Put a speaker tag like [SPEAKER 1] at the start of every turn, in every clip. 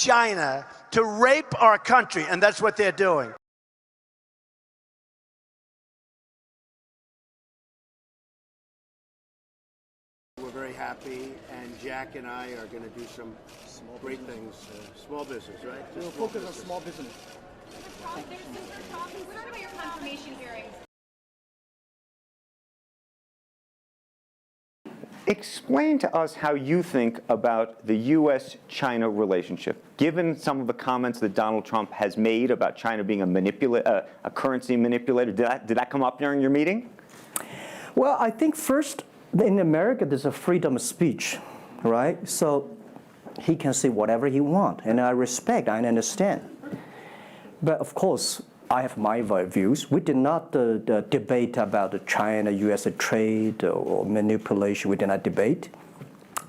[SPEAKER 1] China to rape our country, and that's what they're doing. We're very happy, and Jack and I are going to do some great things. Small business, right?
[SPEAKER 2] We'll focus on small business.
[SPEAKER 3] What about your confirmation hearings?
[SPEAKER 4] Explain to us how you think about the U.S.-China relationship, given some of the comments that Donald Trump has made about China being a currency manipulator. Did that come up during your meeting?
[SPEAKER 2] Well, I think first, in America, there's a freedom of speech, right? So he can say whatever he wants, and I respect, I understand. But of course, I have my views. We did not debate about the China-U.S. trade or manipulation. We did not debate.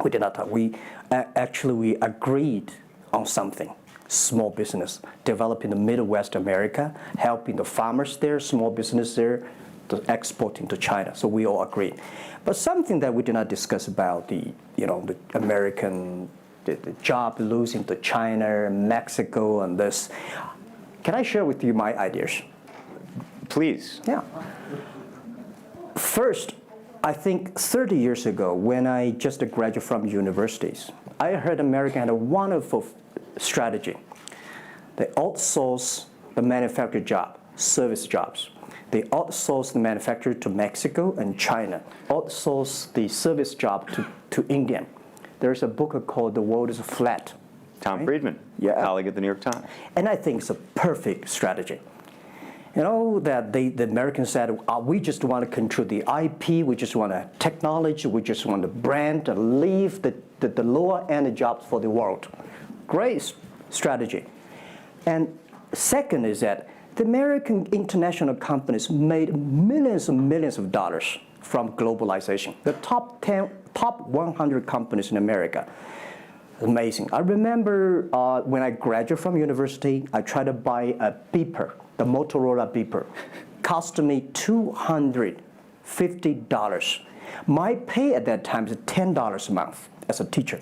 [SPEAKER 2] We did not talk. We agreed on something. Small business, developing the Midwest America, helping the farmers there, small business there, exporting to China. So we all agreed. But something that we did not discuss about the American the job losing to China, Mexico, and this. Can I share with you my ideas?
[SPEAKER 4] Please.
[SPEAKER 2] Yeah. First, I think 30 years ago, when I just graduated from universities, I heard America had a wonderful strategy. They outsource the manufacturing job, service jobs. They outsource the manufacturer to Mexico and China, outsource the service job to India. There's a book called The World is Flat.
[SPEAKER 4] Tom Friedman, colleague at the New York Times.
[SPEAKER 2] And I think it's a perfect strategy. You know, that the Americans said, we just want to control the IP, we just want technology, we just want the brand, to leave the lower-end jobs for the world. Great strategy. And second is that the American international companies made millions and millions of dollars from globalization. The top 100 companies in America. Amazing. I remember when I graduated from university, I tried to buy a beeper, the Motorola beeper. Cost me $250. My pay at that time is $10 a month as a teacher.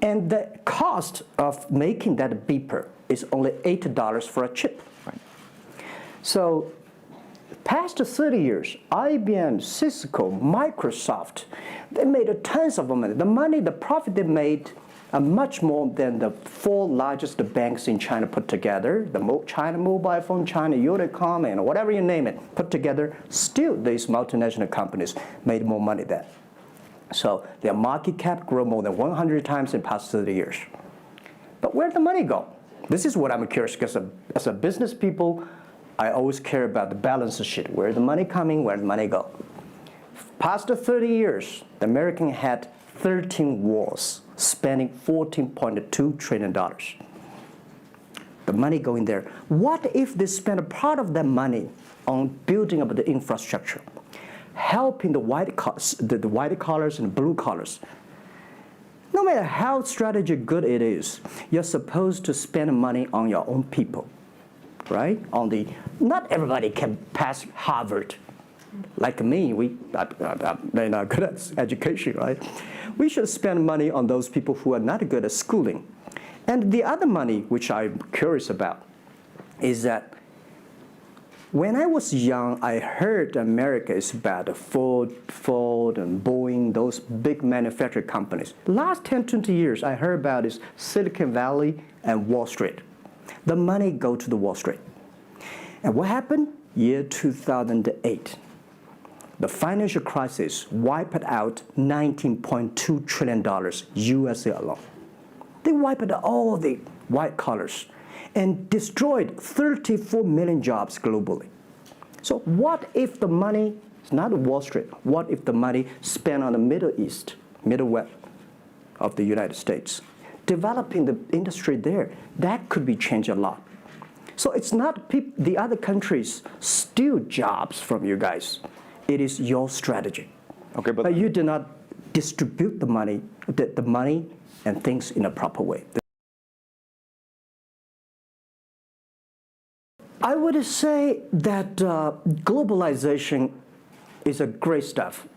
[SPEAKER 2] And the cost of making that beeper is only $8 for a chip. Right. So past 30 years, IBM, Cisco, Microsoft, they made tons of money. The profit they made are much more than the 4 largest banks in China put together, the China Mobile Phone, China Unicom, and whatever you name it, put together. Still, these multinational companies made more money than. So their market cap grew more than 100 times in the past 30 years. But where'd the money go? This is what I'm curious, because as a business people, I always care about the balance sheet. Where's the money coming? Where'd the money go? Past 30 years, the American had 13 wars, spending $14.2 trillion. The money going there. What if they spend a part of that money on building up the infrastructure, helping the white collars and the blue collars? No matter how strategy good it is, you're supposed to spend money on your own people. Right? Not everybody can pass Harvard. Like me, they're not good at education, right? We should spend money on those people who are not good at schooling. And the other money, which I'm curious about, is that when I was young, I heard America is about Ford and Boeing, those big manufacturing companies. Last 10, 20 years, I heard about is Silicon Valley and Wall Street. The money go to the Wall Street. And what happened? Year 2008. The financial crisis wiped out $19.2 trillion USA alone. They wiped out all the white collars and destroyed 34 million jobs globally. So what if the money is not Wall Street? What if the money spent on the Middle East, Midwest of the United States? Developing the industry there, that could be changed a lot. So it's not the other countries steal jobs from you guys. It is your strategy. Okay, but you do not distribute the money and things in a proper way. I would say that globalization is a great stuff.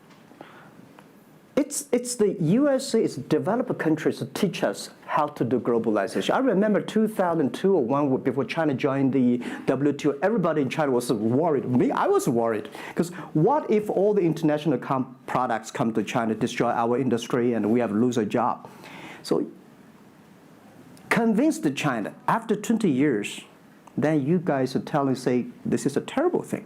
[SPEAKER 2] It's the USA, it's developed countries to teach us how to do globalization. I remember 2002 or 1 before China joined the WTO, everybody in China was worried. Me, I was worried. Because what if all the international products come to China, destroy our industry, and we have to lose a job? So convince China, after 20 years, then you guys are telling, say, this is a terrible thing.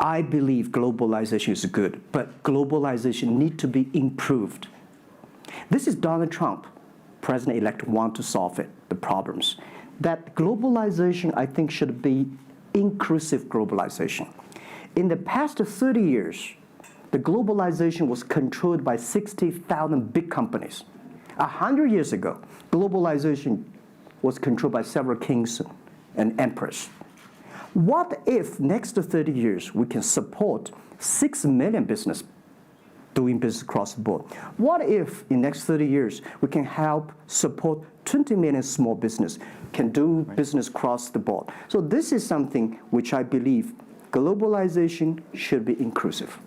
[SPEAKER 2] I believe globalization is good, but globalization needs to be improved. This is Donald Trump, president-elect, want to solve it, the problems. That globalization, I think, should be inclusive globalization. In the past 30 years, the globalization was controlled by 60,000 big companies. 100 years ago, globalization was controlled by several kings and emperors. What if next 30 years we can support 6 million business doing business across the board? What if in next 30 years we can help support 20 million small business can do business across the board? So this is something which I believe globalization should be inclusive.